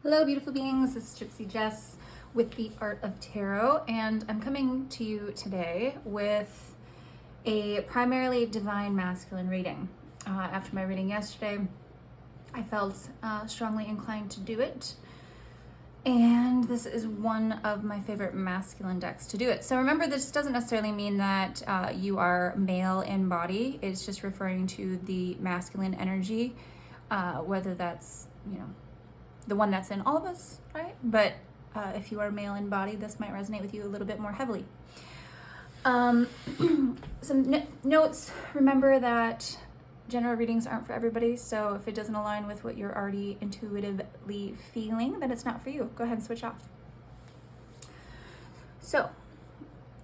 Hello, beautiful beings. This is Gypsy Jess with the Art of Tarot, and I'm coming to you today with a primarily divine masculine reading. After my reading yesterday, I felt strongly inclined to do it, and this is one of my favorite masculine decks to do it. So remember, this doesn't necessarily mean that you are male in body. It's just referring to the masculine energy, whether that's, the one that's in all of us, right? But if you are male in body, this might resonate with you a little bit more heavily. Some notes. Remember that general readings aren't for everybody, so if it doesn't align with what you're already intuitively feeling, then it's not for you. Go ahead and switch off. So,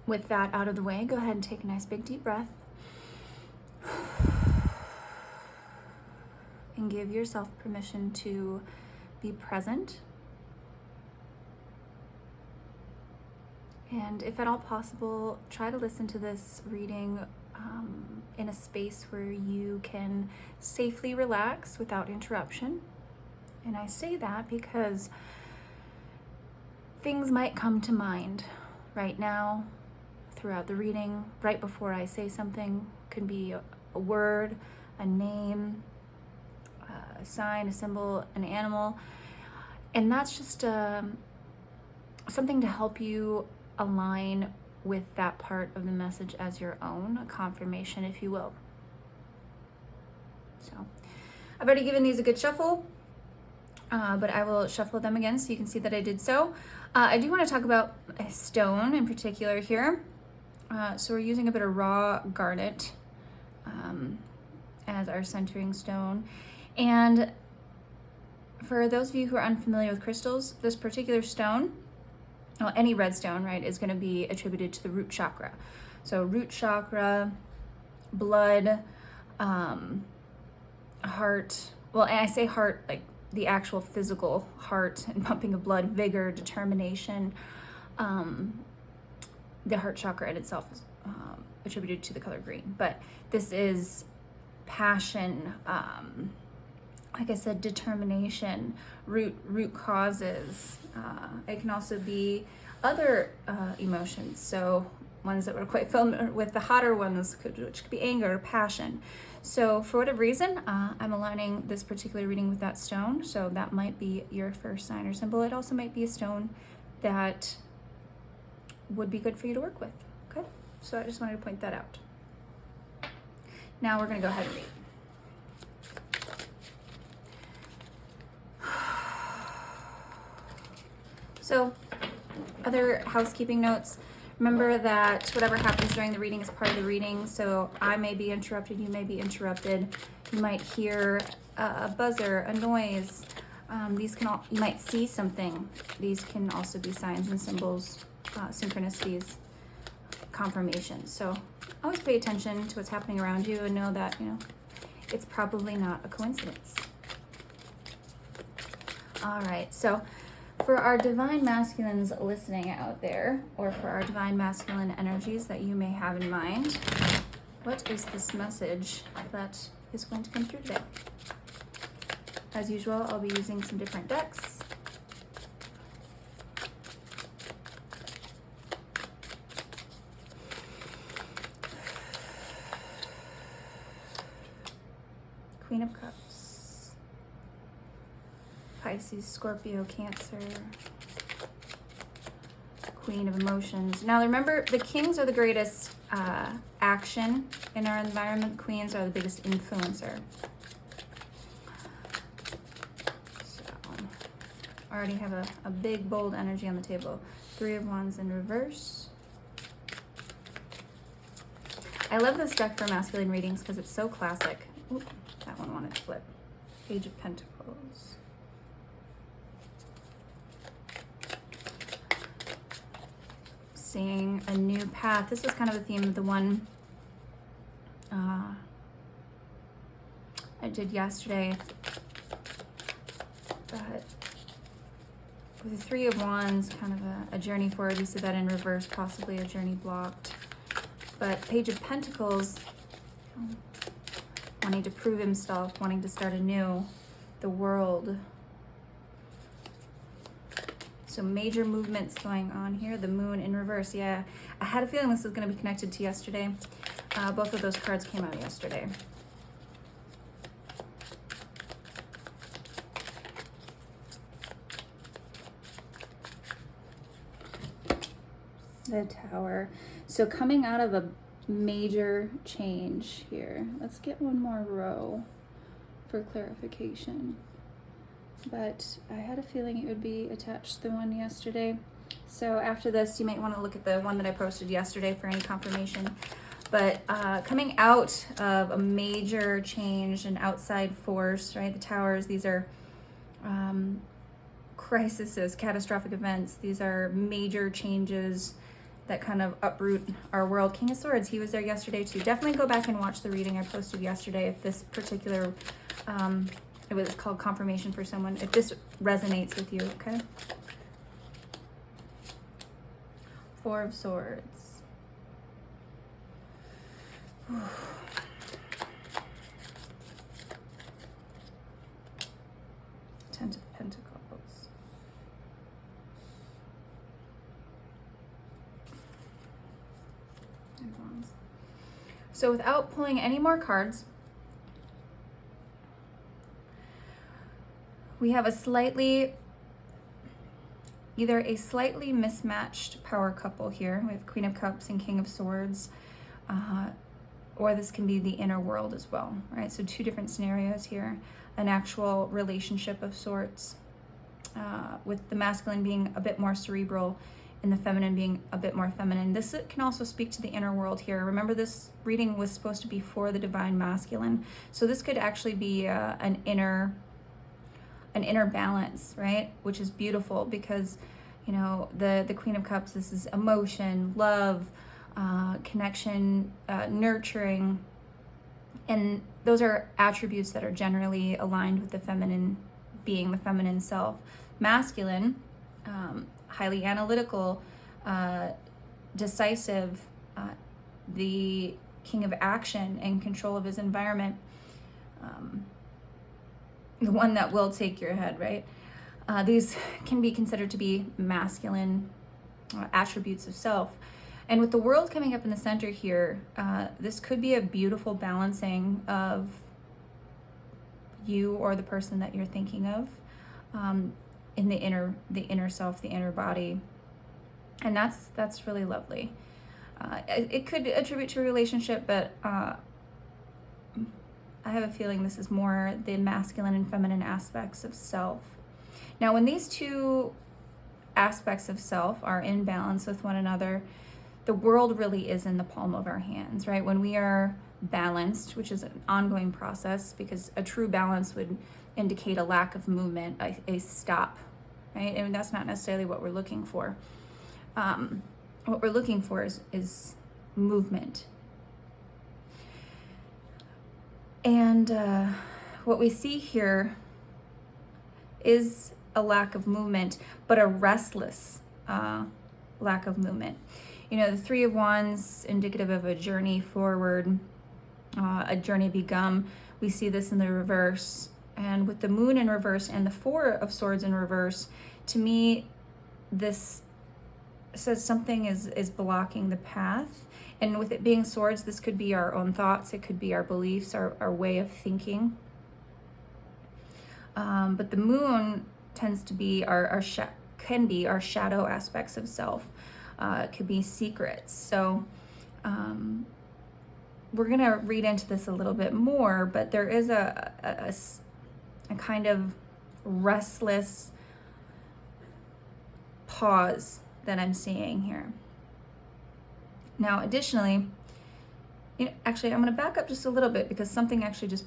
with that out of the way, go ahead and take a nice big deep breath. And give yourself permission to be present. And if at all possible, try to listen to this reading in a space where you can safely relax without interruption. And I say that because things might come to mind right now, throughout the reading, right before I say something. Could be a word, a name, a sign, a symbol, an animal. And that's just something to help you align with that part of the message as your own, a confirmation, if you will. So I've already given these a good shuffle, but I will shuffle them again so you can see that I did so. I do want to talk about a stone in particular here. So we're using a bit of raw garnet as our centering stone. And for those of you who are unfamiliar with crystals, this particular stone, well, any red stone, right, is going to be attributed to the root chakra. So root chakra, blood, heart. Well, and I say heart like the actual physical heart and pumping of blood, vigor, determination. The heart chakra in itself is attributed to the color green, but this is passion, like I said, determination, root causes. It can also be other emotions. So ones that we're quite familiar with, the hotter ones, which could be anger or passion. So for whatever reason, I'm aligning this particular reading with that stone. So that might be your first sign or symbol. It also might be a stone that would be good for you to work with. Okay, so I just wanted to point that out. Now we're going to go ahead and read. So, other housekeeping notes. Remember that whatever happens during the reading is part of the reading. So I may be interrupted, you may be interrupted. You might hear a buzzer, a noise. These can all, you might see something. These can also be signs and symbols, synchronicities, confirmations. So always pay attention to what's happening around you and know that, it's probably not a coincidence. All right, so for our divine masculines listening out there, or for our divine masculine energies that you may have in mind, what is this message that is going to come through today? As usual, I'll be using some different decks. Queen of Cups, Pisces, Scorpio, Cancer, Queen of Emotions. Now remember, the kings are the greatest action in our environment. Queens are the biggest influencer. So I already have a big, bold energy on the table. Three of Wands in reverse. I love this deck for masculine readings because it's so classic. Oop, that one wanted to flip. Page of Pentacles. Seeing a new path. This was kind of the theme of the one I did yesterday. But with the Three of Wands, kind of a journey forward. We see that in reverse, possibly a journey blocked. But Page of Pentacles, wanting to prove himself, wanting to start anew, the world, So major movements going on here. The moon in reverse. Yeah, I had a feeling this was going to be connected to yesterday. Both of those cards came out yesterday. The Tower. So coming out of a major change here. Let's get one more row for clarification. But I had a feeling it would be attached to the one yesterday. So after this, you might want to look at the one that I posted yesterday for any confirmation. But coming out of a major change, an outside force, right? The Towers, these are crises, catastrophic events. These are major changes that kind of uproot our world. King of Swords, he was there yesterday too. Definitely go back and watch the reading I posted yesterday if this particular, it was called confirmation for someone, if this resonates with you, okay? Four of Swords. Ten of Pentacles. So without pulling any more cards, we have either a slightly mismatched power couple here with Queen of Cups and King of Swords, or this can be the inner world as well, right? So two different scenarios here. An actual relationship of sorts, with the masculine being a bit more cerebral and the feminine being a bit more feminine. This can also speak to the inner world here. Remember, this reading was supposed to be for the divine masculine. So this could actually be an inner balance, right? Which is beautiful because, you know, the Queen of Cups, this is emotion, love, connection, nurturing. And those are attributes that are generally aligned with the feminine, being the feminine self. Masculine, highly analytical, decisive, the king of action and control of his environment, the one that will take your head, right? These can be considered to be masculine attributes of self. And with the world coming up in the center here, this could be a beautiful balancing of you or the person that you're thinking of, in the inner self, the inner body. And that's really lovely. It could attribute to a relationship, but I have a feeling this is more the masculine and feminine aspects of self. Now, when these two aspects of self are in balance with one another, the world really is in the palm of our hands, right? When we are balanced, which is an ongoing process, because a true balance would indicate a lack of movement, a stop, right? And that's not necessarily what we're looking for. What we're looking for is movement. And what we see here is a lack of movement, but a restless lack of movement. You know, the Three of Wands, indicative of a journey forward, a journey begun. We see this in the reverse. And with the moon in reverse and the Four of Swords in reverse, to me, this says something is blocking the path. And with it being swords, this could be our own thoughts. It could be our beliefs, our way of thinking. But the moon tends to be can be our shadow aspects of self. It could be secrets. So we're going to read into this a little bit more, but there is a kind of restless pause that I'm seeing here. Now, additionally, actually, I'm going to back up just a little bit because something actually just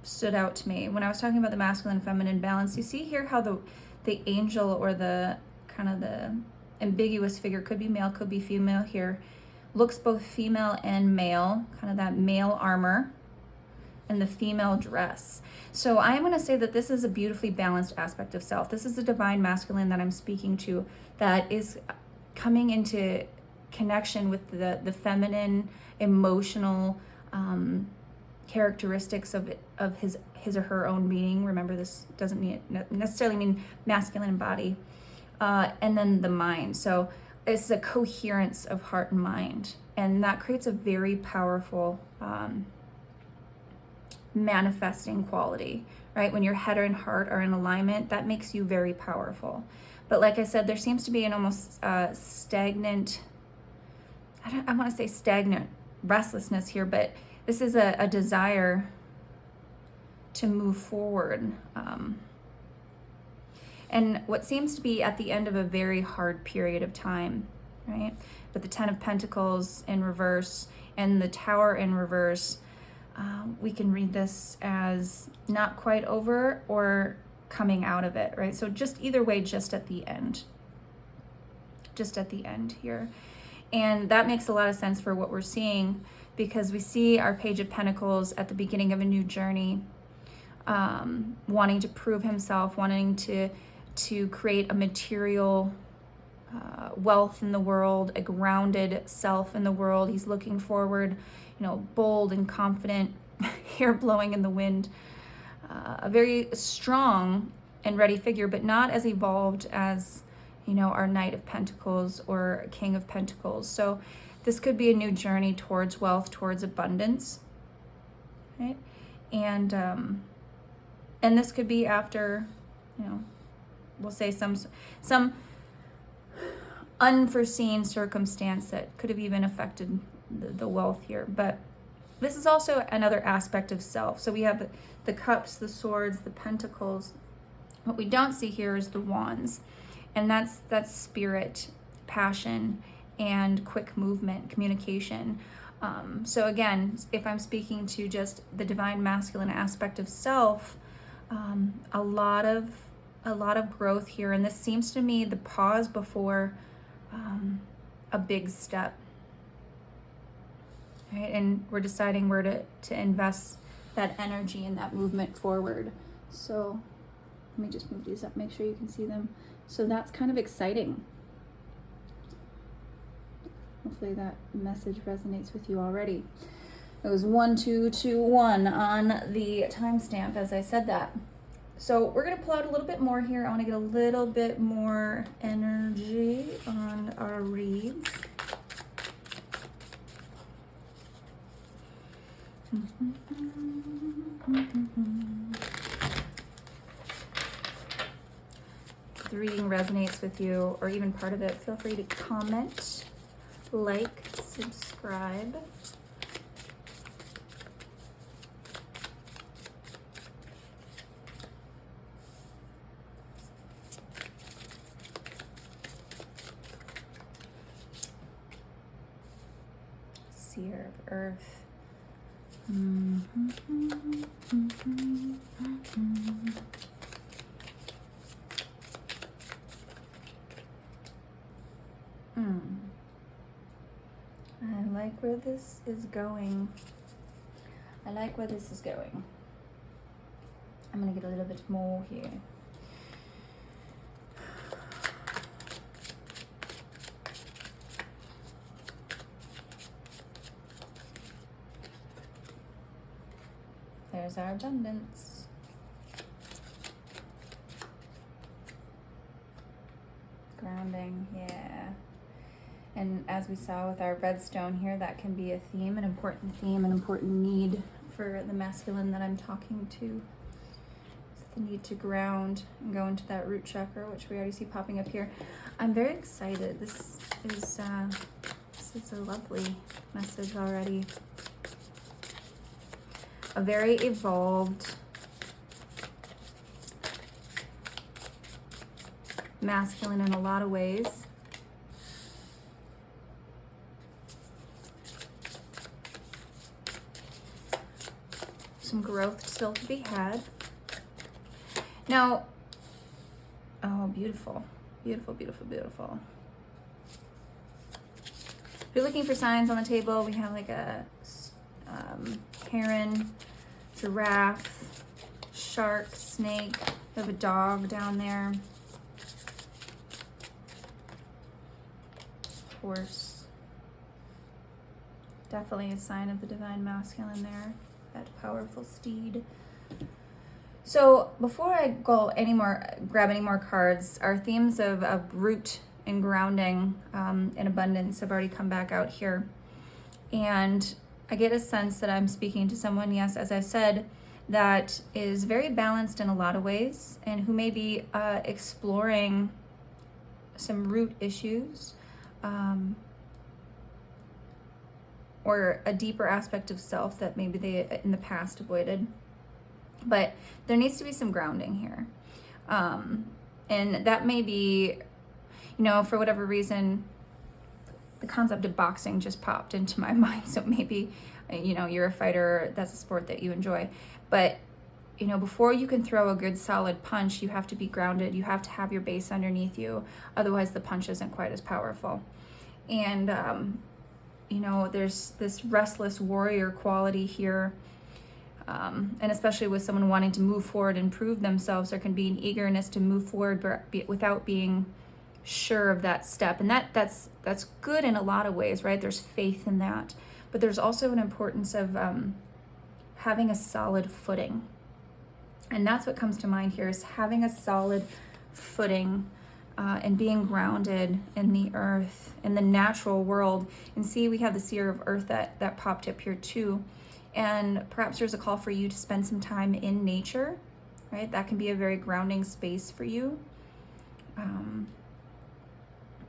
stood out to me. When I was talking about the masculine and feminine balance, you see here how the angel, or the kind of the ambiguous figure, could be male, could be female here, looks both female and male, kind of that male armor and the female dress. So I'm going to say that this is a beautifully balanced aspect of self. This is the divine masculine that I'm speaking to, that is coming into connection with the feminine, emotional characteristics of his or her own being. Remember, this doesn't necessarily mean masculine body, and then the mind. So it's a coherence of heart and mind, and that creates a very powerful manifesting quality, right? When your head and heart are in alignment, that makes you very powerful. But like I said, there seems to be an almost stagnant, I want to say stagnant restlessness here, but this is a desire to move forward. And what seems to be at the end of a very hard period of time, right? But the Ten of Pentacles in reverse and the Tower in reverse, we can read this as not quite over or coming out of it, right? So just either way, just at the end here. And that makes a lot of sense for what we're seeing, because we see our Page of Pentacles at the beginning of a new journey, wanting to prove himself, wanting to create a material wealth in the world, a grounded self in the world. He's looking forward, bold and confident, hair blowing in the wind, a very strong and ready figure, but not as evolved as, our Knight of Pentacles or King of Pentacles. So this could be a new journey towards wealth, towards abundance, right? And this could be after, we'll say some unforeseen circumstance that could have even affected the wealth here. But this is also another aspect of self. So we have the cups, the swords, the pentacles. What we don't see here is the wands. And that's spirit, passion, and quick movement, communication. So again, if I'm speaking to just the divine masculine aspect of self, a lot of growth here. And this seems to me the pause before a big step. Right? And we're deciding where to invest that energy and that movement forward. So let me just move these up, make sure you can see them. So that's kind of exciting. Hopefully that message resonates with you already. It was 1221 on the timestamp as I said that. So we're going to pull out a little bit more here. I want to get a little bit more energy on our reads. If the reading resonates with you, or even part of it, feel free to comment, like, subscribe. Seer of Earth. I like where this is going. I'm gonna get a little bit more here. There's our abundance. Grounding, yeah. And as we saw with our redstone here, that can be a theme, an important need for the masculine that I'm talking to. It's the need to ground and go into that root chakra, which we already see popping up here. I'm very excited. This is a lovely message already. A very evolved masculine in a lot of ways. Some growth still to be had. Now, oh, beautiful, beautiful, beautiful, beautiful. If you're looking for signs on the table, we have like a heron, giraffe, shark, snake. We have a dog down there. Horse. Definitely a sign of the divine masculine there. That powerful steed. So before I go grab any more cards, our themes of root and grounding and abundance have already come back out here. And I get a sense that I'm speaking to someone, yes, as I said, that is very balanced in a lot of ways and who may be exploring some root issues or a deeper aspect of self that maybe they in the past avoided. But there needs to be some grounding here. And that may be, for whatever reason, the concept of boxing just popped into my mind. So maybe, you're a fighter, that's a sport that you enjoy. But, before you can throw a good solid punch, you have to be grounded. You have to have your base underneath you. Otherwise, the punch isn't quite as powerful. And, there's this restless warrior quality here. And especially with someone wanting to move forward and prove themselves, there can be an eagerness to move forward without being sure of that step. And that's good in a lot of ways, right? There's faith in that. But there's also an importance of having a solid footing. And that's what comes to mind here, is having a solid footing and being grounded in the earth, in the natural world. And see, we have the Seer of Earth that popped up here too. And perhaps there's a call for you to spend some time in nature, right? That can be a very grounding space for you. And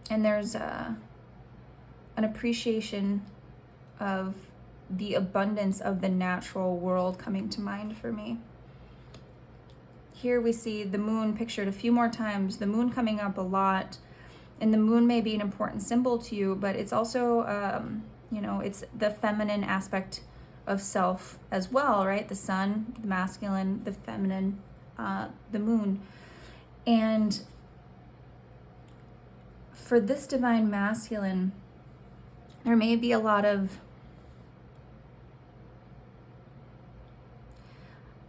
there's an appreciation of the abundance of the natural world coming to mind for me. Here we see the moon pictured a few more times, the moon coming up a lot. And the moon may be an important symbol to you, but it's also, it's the feminine aspect of self as well, right? The sun, the masculine, the feminine, the moon. And for this divine masculine, there may be a lot of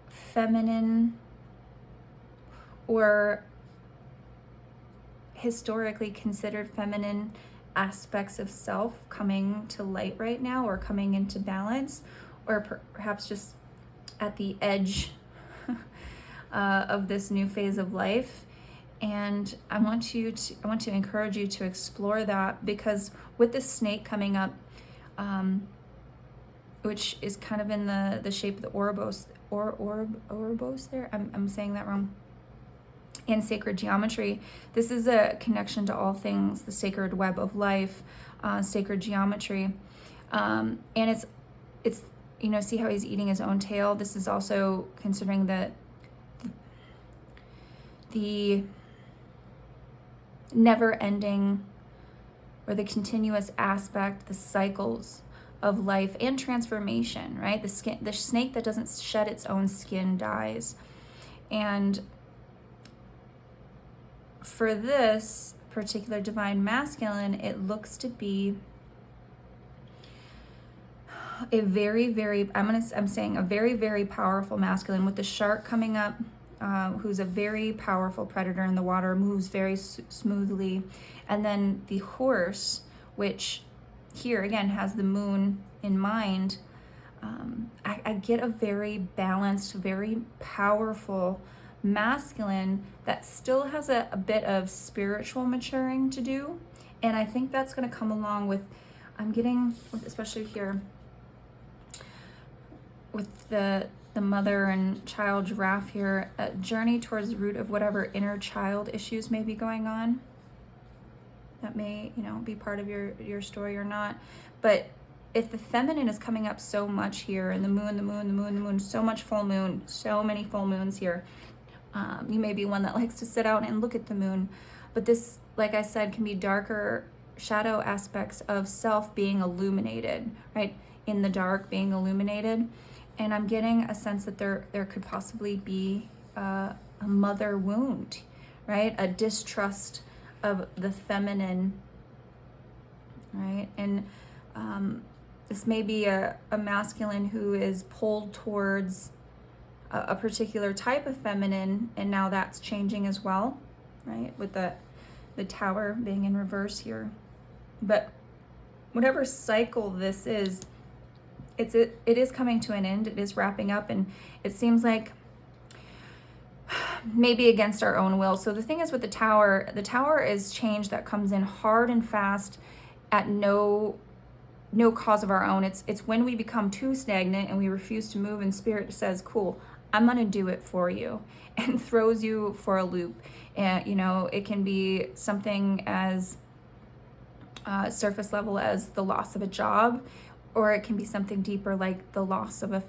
feminine or historically considered feminine aspects of self coming to light right now, or coming into balance, or perhaps just at the edge of this new phase of life. And I want to encourage you to explore that, because with the snake coming up, which is kind of in the shape of the Ouroboros there, I'm saying that wrong, in sacred geometry, this is a connection to all things, the sacred web of life, sacred geometry. And it's see how he's eating his own tail? This is also considering the never-ending or the continuous aspect, the cycles of life and transformation, right? The snake that doesn't shed its own skin dies. And for this particular divine masculine, it looks to be a very, very, I'm saying a very, very powerful masculine, with the shark coming up, who's a very powerful predator in the water, moves very smoothly. And then the horse, which here again has the moon in mind. I get a very balanced, very powerful masculine that still has a bit of spiritual maturing to do. And I think that's going to come along with, I'm getting, especially here, with the mother and child giraffe here, a journey towards the root of whatever inner child issues may be going on. That may, be part of your story or not. But if the feminine is coming up so much here, and the moon, so much full moon, so many full moons here, you may be one that likes to sit out and look at the moon. But this, like I said, can be darker shadow aspects of self being illuminated, right? In the dark, being illuminated. And I'm getting a sense that there could possibly be a mother wound, right? A distrust of the feminine, right? And this may be a masculine who is pulled towards a particular type of feminine, and now that's changing as well, right? With the tower being in reverse here. But whatever cycle this is, it is coming to an end. It is wrapping up, and it seems like maybe against our own will. So the thing is with the tower is change that comes in hard and fast at no cause of our own. It's when we become too stagnant and we refuse to move, and spirit says, cool, I'm gonna do it for you, and throws you for a loop. And it can be something as surface level as the loss of a job, or it can be something deeper like the loss of a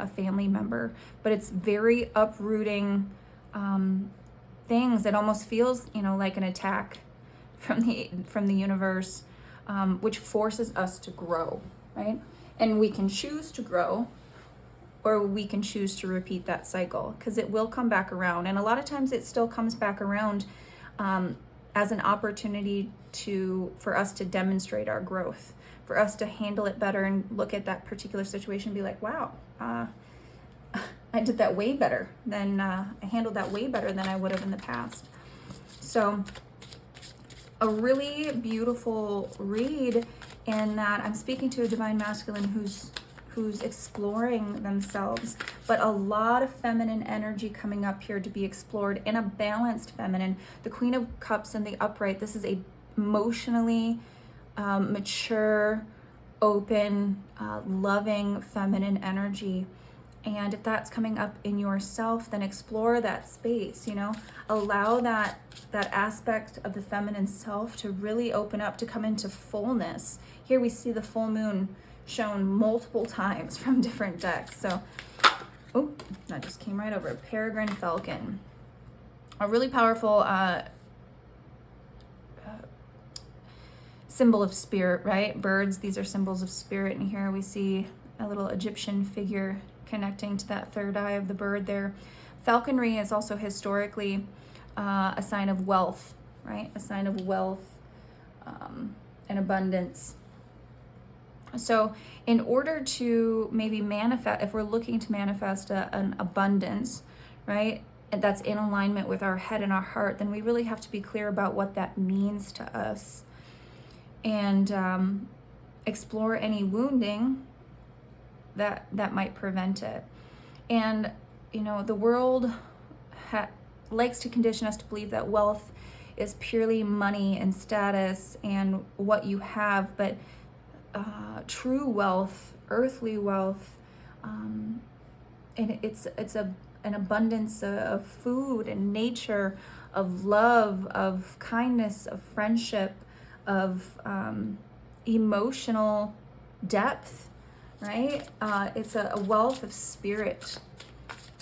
family member. But it's very uprooting things. It almost feels like an attack from the universe, which forces us to grow, right? And we can choose to grow, or we can choose to repeat that cycle, because it will come back around. And a lot of times it still comes back around as an opportunity for us to demonstrate our growth, for us to handle it better and look at that particular situation and be like, wow, I did that way better than I handled that way better than I would have in the past. So a really beautiful read in that I'm speaking to a divine masculine who's exploring themselves, but a lot of feminine energy coming up here to be explored in a balanced feminine. The Queen of Cups in the upright, this is a emotionally mature, open, loving feminine energy. And if that's coming up in yourself, then explore that space, allow that aspect of the feminine self to really open up, to come into fullness. Here we see the full moon shown multiple times from different decks. So, oh, that just came right over. Peregrine Falcon. A really powerful symbol of spirit, right? Birds, these are symbols of spirit. And here we see a little Egyptian figure connecting to that third eye of the bird there. Falconry is also historically a sign of wealth, right? A sign of wealth and abundance. So in order to maybe manifest, if we're looking to manifest an abundance, right, and that's in alignment with our head and our heart, then we really have to be clear about what that means to us, and explore any wounding that might prevent it. And the world likes to condition us to believe that wealth is purely money and status and what you have, but true wealth, earthly wealth, and it's an abundance of food and nature, of love, of kindness, of friendship, of emotional depth, right? It's a wealth of spirit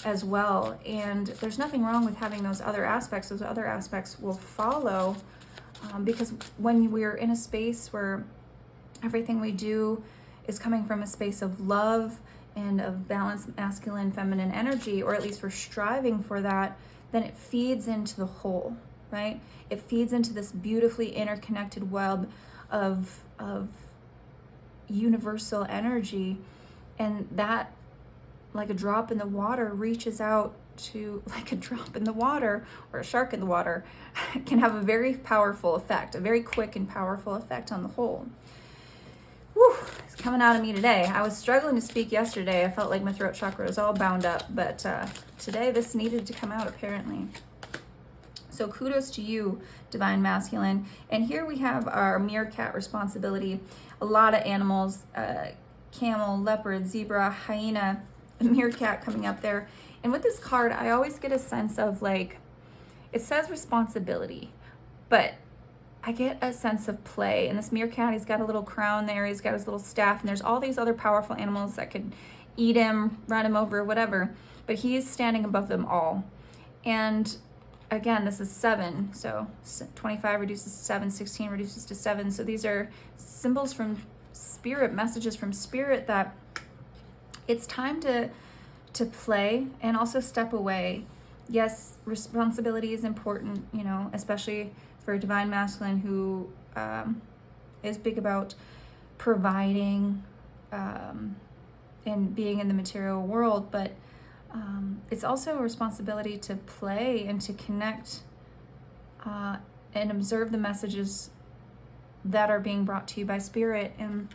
as well. And there's nothing wrong with having those other aspects. Those other aspects will follow, because when we're in a space where everything we do is coming from a space of love and of balanced masculine, feminine energy, or at least we're striving for that, then it feeds into the whole, right? It feeds into this beautifully interconnected web of universal energy, and that, like a drop in the water, reaches out to, like a drop in the water or a shark in the water, can have a very powerful effect, a very quick and powerful effect on the whole. Whew, it's coming out of me today. I was struggling to speak yesterday. I felt like my throat chakra was all bound up, but today this needed to come out apparently. So kudos to you, divine masculine. And here we have our meerkat responsibility. A lot of animals, camel, leopard, zebra, hyena, meerkat coming up there. And with this card, I always get a sense of, like, it says responsibility, but I get a sense of play. And this meerkat, he's got a little crown there, he's got his little staff, and there's all these other powerful animals that could eat him, run him over, whatever. But he's standing above them all. And again, this is 7, so 25 reduces to 7, 16 reduces to 7. So these are symbols from spirit, messages from spirit, that it's time to play and also step away. Yes, responsibility is important, especially for a divine masculine who is big about providing and being in the material world, but it's also a responsibility to play and to connect and observe the messages that are being brought to you by spirit. And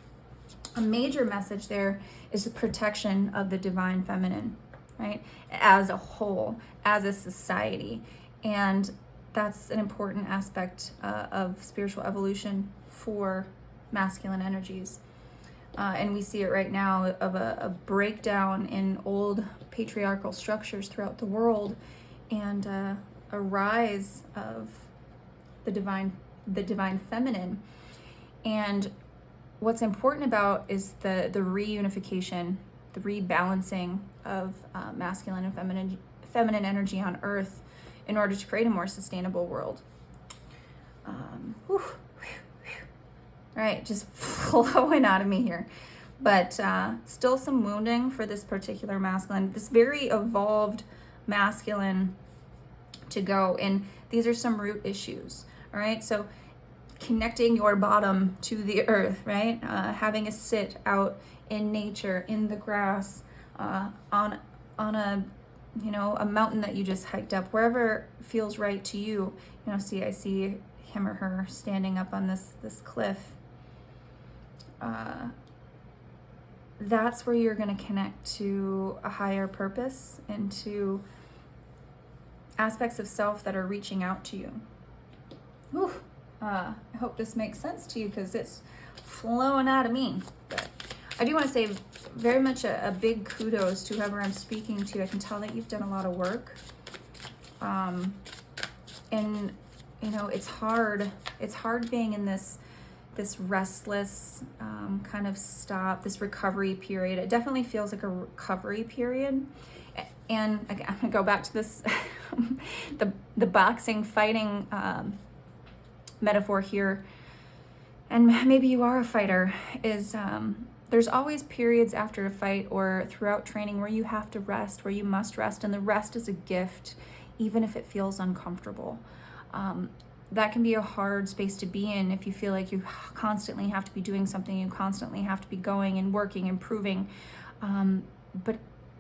a major message there is the protection of the divine feminine, right? As a whole, as a society. And that's an important aspect of spiritual evolution for masculine energies. And we see it right now of a breakdown in old patriarchal structures throughout the world, and a rise of the divine feminine. And what's important about is the reunification, the rebalancing of masculine and feminine energy on Earth in order to create a more sustainable world. Right, just flowing out of me here. But still some wounding for this particular masculine, this very evolved masculine to go. And these are some root issues, all right? So connecting your bottom to the earth, right? Having a sit out in nature, in the grass, on a, you know, a mountain that you just hiked up, wherever feels right to you. You know, I see him or her standing up on this cliff. That's where you're going to connect to a higher purpose and to aspects of self that are reaching out to you. Whew. I hope this makes sense to you, because it's flowing out of me. But I do want to say very much a big kudos to whoever I'm speaking to. I can tell that you've done a lot of work. And, you know, it's hard being in this restless kind of this recovery period. It definitely feels like a recovery period. And again, I'm gonna go back to this, the boxing fighting metaphor here. And maybe you are a fighter, is there's always periods after a fight or throughout training where you have to rest, where you must rest, and the rest is a gift, even if it feels uncomfortable. That can be a hard space to be in if you feel like you constantly have to be doing something, you constantly have to be going and working, improving. But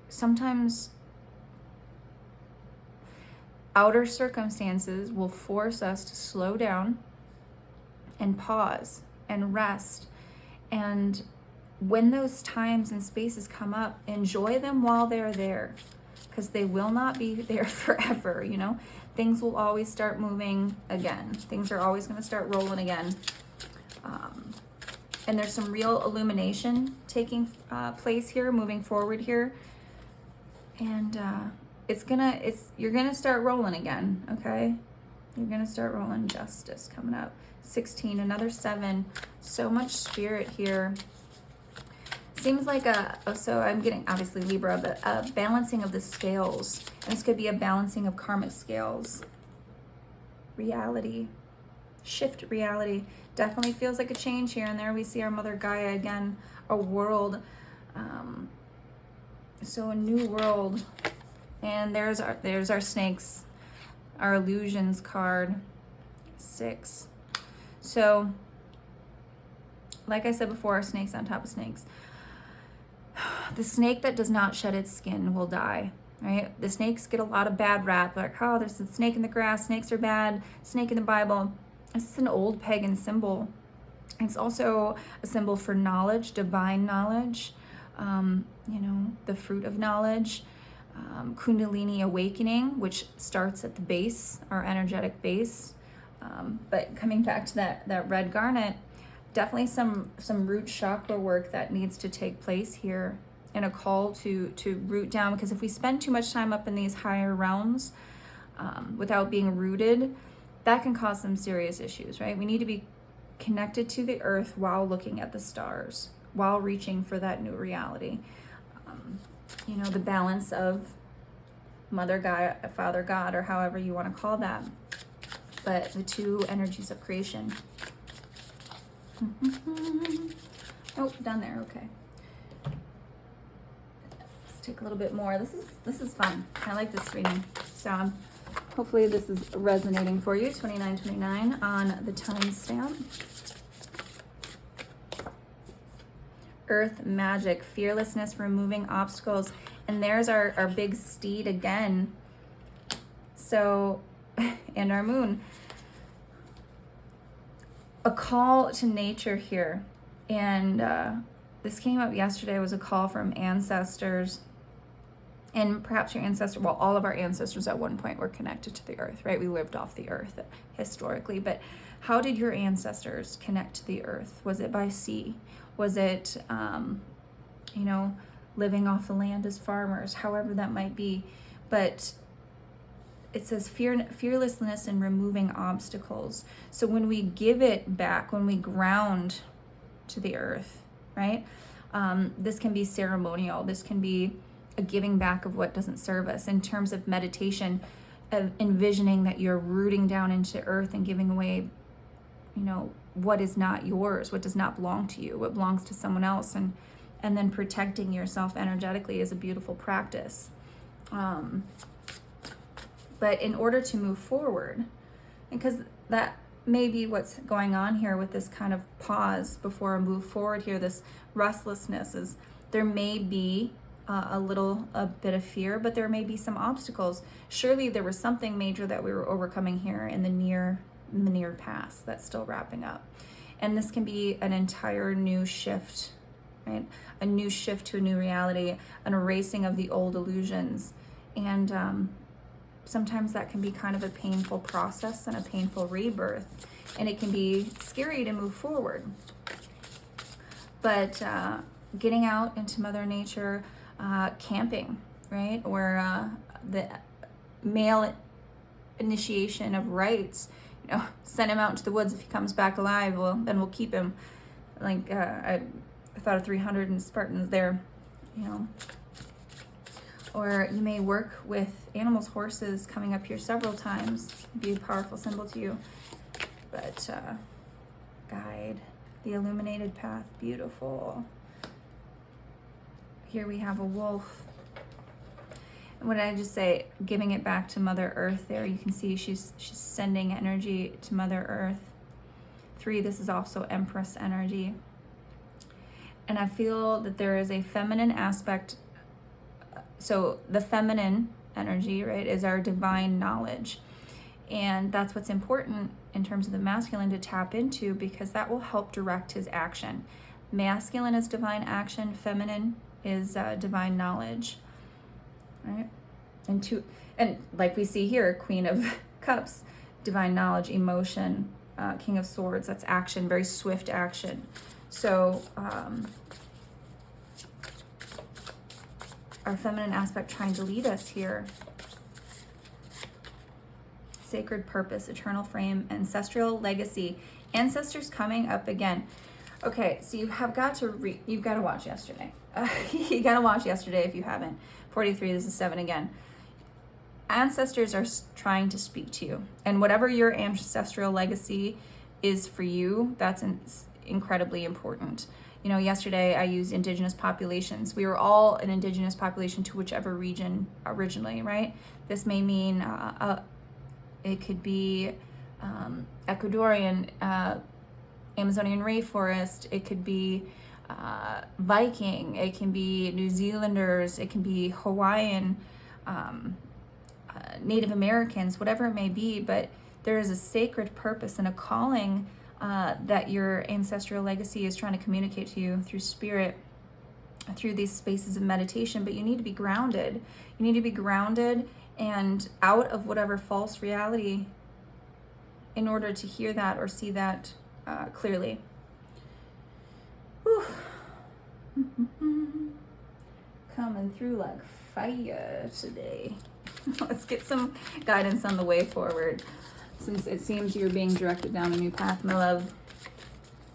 sometimes outer circumstances will force us to slow down and pause and rest. And when those times and spaces come up, enjoy them while they're there, because they will not be there forever. You know, things will always start moving again. Things are always going to start rolling again. And there's some real illumination taking place here, moving forward here. And you're gonna start rolling again, okay? You're gonna start rolling. Justice coming up. 16, another 7. So much spirit here. Seems like so I'm getting obviously Libra, but a balancing of the scales. And this could be a balancing of karmic scales. Reality. Shift reality. Definitely feels like a change here and there. We see our Mother Gaia again, a world. So a new world. And there's our snakes, our illusions card, 6. So, like I said before, snakes on top of snakes. The snake that does not shed its skin will die, right? The snakes get a lot of bad rap, like, oh, there's a snake in the grass, snakes are bad, snake in the Bible. This is an old pagan symbol. It's also a symbol for knowledge, divine knowledge, you know, the fruit of knowledge. Kundalini awakening, which starts at the base, our energetic base. But coming back to that red garnet, definitely some root chakra work that needs to take place here, and a call to root down, because if we spend too much time up in these higher realms without being rooted, that can cause some serious issues, right? We need to be connected to the earth while looking at the stars, while reaching for that new reality. You know, the balance of Mother Gaia, Father God, or however you want to call that. But the two energies of creation. Oh, down there, okay. Let's take a little bit more. This is fun. I like this reading. So hopefully this is resonating for you. 2929 on the timestamp. Earth magic, fearlessness, removing obstacles. And there's our big steed again. So, and our moon. A call to nature here. And this came up yesterday. It was a call from ancestors. And perhaps your ancestor, well, all of our ancestors at one point were connected to the earth, right? We lived off the earth historically, but how did your ancestors connect to the earth? Was it by sea? Was it, living off the land as farmers, however that might be? But it says fearlessness in removing obstacles. So when we give it back, when we ground to the earth, right? This can be ceremonial. This can be a giving back of what doesn't serve us. In terms of meditation, of envisioning that you're rooting down into earth and giving away, what is not yours, what does not belong to you, what belongs to someone else, and then protecting yourself energetically is a beautiful practice. But in order to move forward, because that may be what's going on here with this kind of pause before a move forward here, this restlessness, is there may be a bit of fear, but there may be some obstacles. Surely there was something major that we were overcoming here in the near past that's still wrapping up. And this can be an entire new shift, right? A new shift to a new reality, an erasing of the old illusions. And sometimes that can be kind of a painful process and a painful rebirth. And it can be scary to move forward. But getting out into Mother Nature, camping, right? Or the male initiation of rites, send him out into the woods. If he comes back alive, well, then we'll keep him. Like I thought of 300 and Spartans there, Or you may work with animals, horses coming up here several times. Be a powerful symbol to you. But guide, the illuminated path, beautiful. Here we have a wolf. And what did I just say? Giving it back to Mother Earth there. You can see she's sending energy to Mother Earth. 3, this is also Empress energy. And I feel that there is a feminine aspect. So the feminine energy, right, is our divine knowledge. And that's what's important in terms of the masculine to tap into, because that will help direct his action. Masculine is divine action, feminine is divine knowledge, right? And like we see here, Queen of Cups, divine knowledge, emotion, King of Swords, that's action, very swift action. So our feminine aspect trying to lead us here. Sacred purpose, eternal frame, ancestral legacy, ancestors coming up again. Okay, so you've got to watch yesterday. You got to watch yesterday if you haven't. 43, this is 7 again. Ancestors are trying to speak to you. And whatever your ancestral legacy is for you, that's incredibly important. Yesterday I used indigenous populations. We were all an indigenous population to whichever region originally, right? This may mean it could be Ecuadorian, Amazonian rainforest. It could be Viking. It can be New Zealanders. It can be Hawaiian, Native Americans, whatever it may be. But there is a sacred purpose and a calling that your ancestral legacy is trying to communicate to you through spirit, through these spaces of meditation. But you need to be grounded. You need to be grounded and out of whatever false reality in order to hear that or see that clearly. Whew. Coming through like fire today. Let's get some guidance on the way forward, since it seems you're being directed down a new path, my love,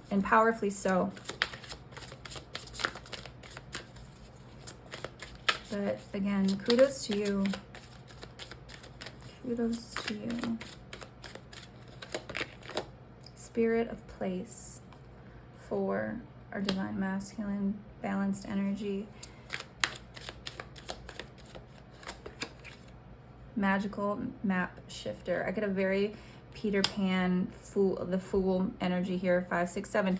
and powerfully so. But again, kudos to you. Kudos to you. Spirit of place for our divine masculine, balanced energy. Magical map shifter. I get a very Peter Pan, the fool energy here. 5, 6, 7.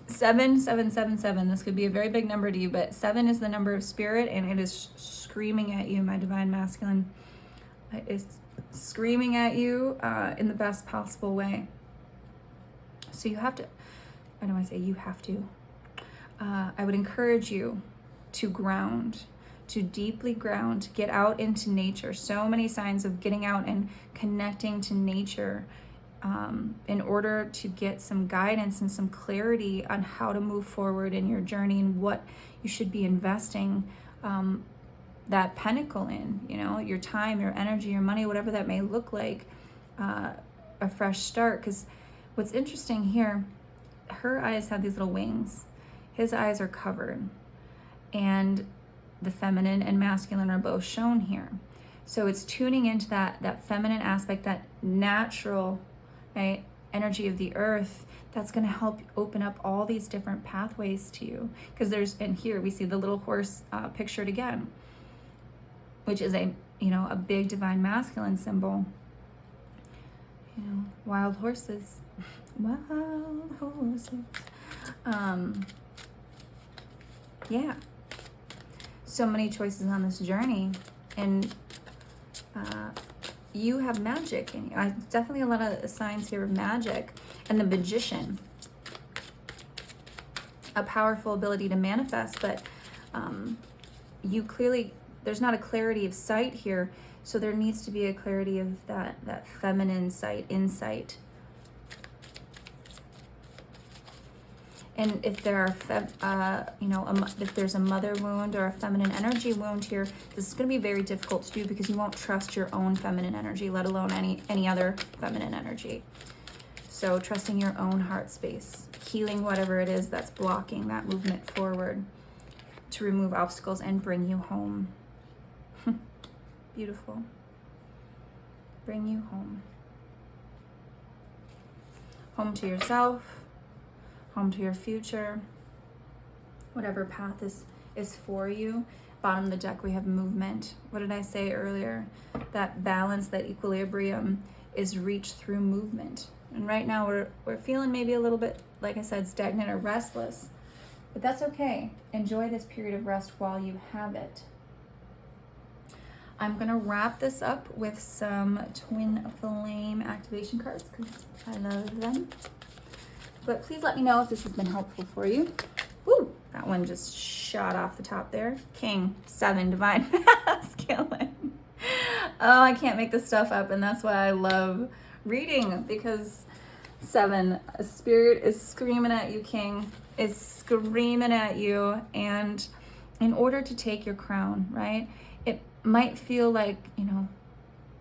7, 7, 7, 7. This could be a very big number to you, but 7 is the number of spirit, and it is screaming at you, my divine masculine. It is screaming at you in the best possible way. So you have to, I don't want to say you have to. I would encourage you to ground, to deeply ground, to get out into nature. So many signs of getting out and connecting to nature in order to get some guidance and some clarity on how to move forward in your journey and what you should be investing that pinnacle in, you know, your time, your energy, your money, whatever that may look like, a fresh start. Because what's interesting here, her eyes have these little wings. His eyes are covered. And the feminine and masculine are both shown here. So it's tuning into that feminine aspect, that natural, right, energy of the earth that's going to help open up all these different pathways to you. Because and here we see the little horse pictured again, which is a big divine masculine symbol. You know, wild horses. Wild horses. Yeah. So many choices on this journey, and you have magic in you. Definitely a lot of signs here of magic. And the magician, a powerful ability to manifest, but you clearly, there's not a clarity of sight here, so there needs to be a clarity of that feminine sight, insight. And if there are, if there's a mother wound or a feminine energy wound here, this is going to be very difficult to do because you won't trust your own feminine energy, let alone any other feminine energy. So trusting your own heart space, healing whatever it is that's blocking that movement forward to remove obstacles and bring you home. Beautiful. Bring you home. Home to yourself. Home to your future, whatever path is for you. Bottom of the deck, we have movement. What did I say earlier? That balance, that equilibrium is reached through movement. And right now we're feeling maybe a little bit, like I said, stagnant or restless, but that's okay. Enjoy this period of rest while you have it. I'm gonna wrap this up with some twin flame activation cards because I love them. But please let me know if this has been helpful for you. Woo, that one just shot off the top there. King, 7, divine masculine. Oh, I can't make this stuff up, and that's why I love reading, because 7, a spirit is screaming at you, King, is screaming at you. And in order to take your crown, right, it might feel like,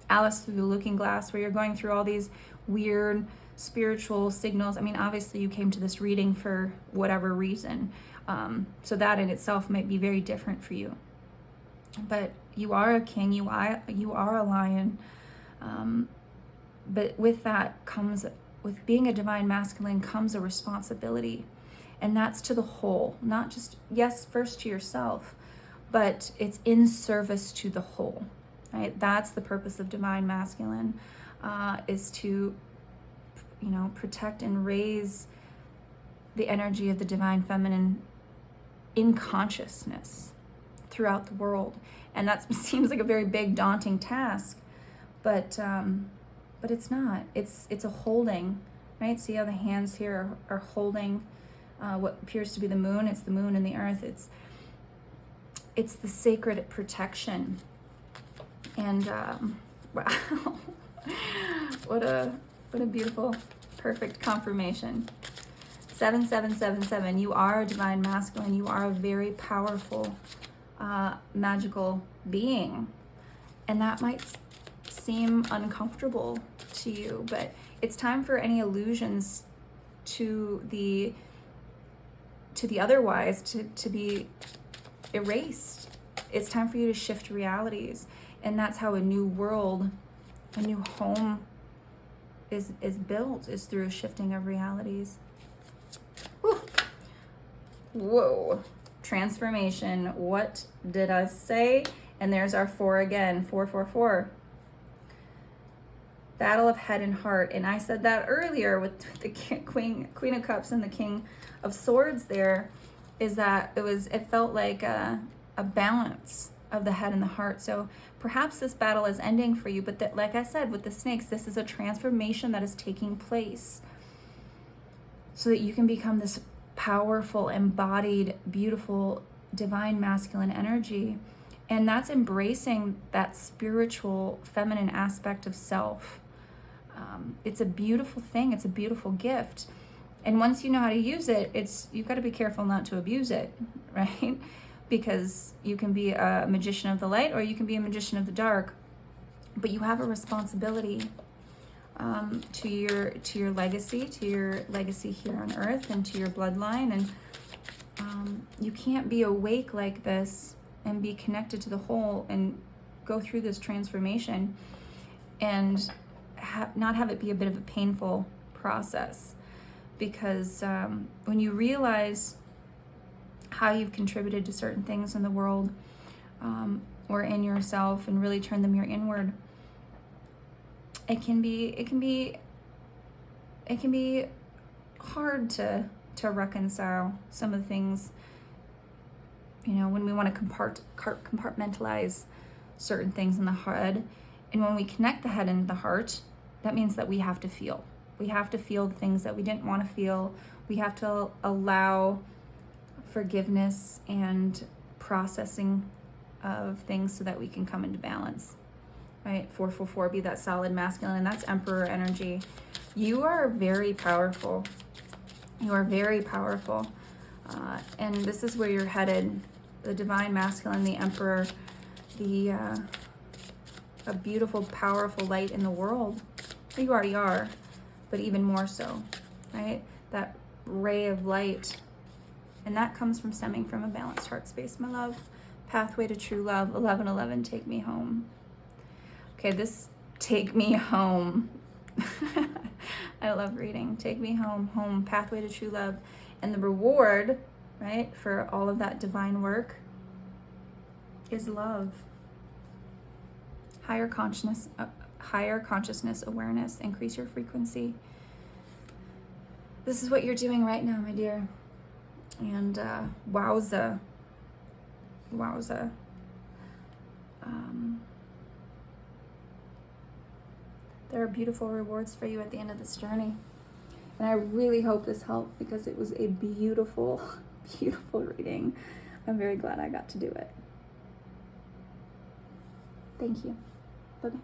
Alice through the looking glass, where you're going through all these weird spiritual signals. I mean, obviously you came to this reading for whatever reason. So that in itself might be very different for you. But you are a king, you are a lion. But with that comes, with being a divine masculine comes a responsibility. And that's to the whole, not just, yes, first to yourself, but it's in service to the whole, right? That's the purpose of divine masculine, is to protect and raise the energy of the divine feminine in consciousness throughout the world. And that seems like a very big, daunting task, but it's not. It's a holding, right? See how the hands here are holding what appears to be the moon. It's the moon and the earth. It's the sacred protection. And wow, what a beautiful, perfect confirmation. 7777, you are a divine masculine. You are a very powerful, magical being. And that might seem uncomfortable to you, but it's time for any illusions to the otherwise to be erased. It's time for you to shift realities. And that's how a new world, a new home is built, is through a shifting of realities. Whew. Whoa. Transformation. What did I say? And there's our 4 again. 444. Battle of head and heart. And I said that earlier with the Queen of Cups and the King of Swords there, is that it felt like a balance of the head and the heart. So perhaps this battle is ending for you, but like I said, with the snakes, this is a transformation that is taking place so that you can become this powerful, embodied, beautiful, divine masculine energy. And that's embracing that spiritual feminine aspect of self. It's a beautiful thing. It's a beautiful gift. And once you know how to use it, you've got to be careful not to abuse it, right? Because you can be a magician of the light or you can be a magician of the dark. But you have a responsibility to your legacy here on earth, and to your bloodline. And you can't be awake like this and be connected to the whole and go through this transformation and not have it be a bit of a painful process. Because when you realize how you've contributed to certain things in the world, or in yourself, and really turn the mirror inward, it can be hard to reconcile some of the things, when we want to compartmentalize certain things in the head. And when we connect the head and the heart, that means that we have to feel. We have to feel the things that we didn't want to feel. We have to allow forgiveness and processing of things so that we can come into balance. Right? 444, be that solid masculine. That's Emperor energy. You are very powerful. You are very powerful. And this is where you're headed. The divine masculine, the Emperor, a beautiful, powerful light in the world. You already are, but even more so, right? That ray of light. And that comes from stemming from a balanced heart space, my love. Pathway to true love, 1111, take me home. Okay, this take me home. I love reading. Take me home, home, pathway to true love. And the reward, right, for all of that divine work is love. Higher consciousness, awareness, increase your frequency. This is what you're doing right now, my dear. And wowza. There are beautiful rewards for you at the end of this journey. And I really hope this helped, because it was a beautiful, beautiful reading. I'm very glad I got to do it. Thank you. Bye-bye.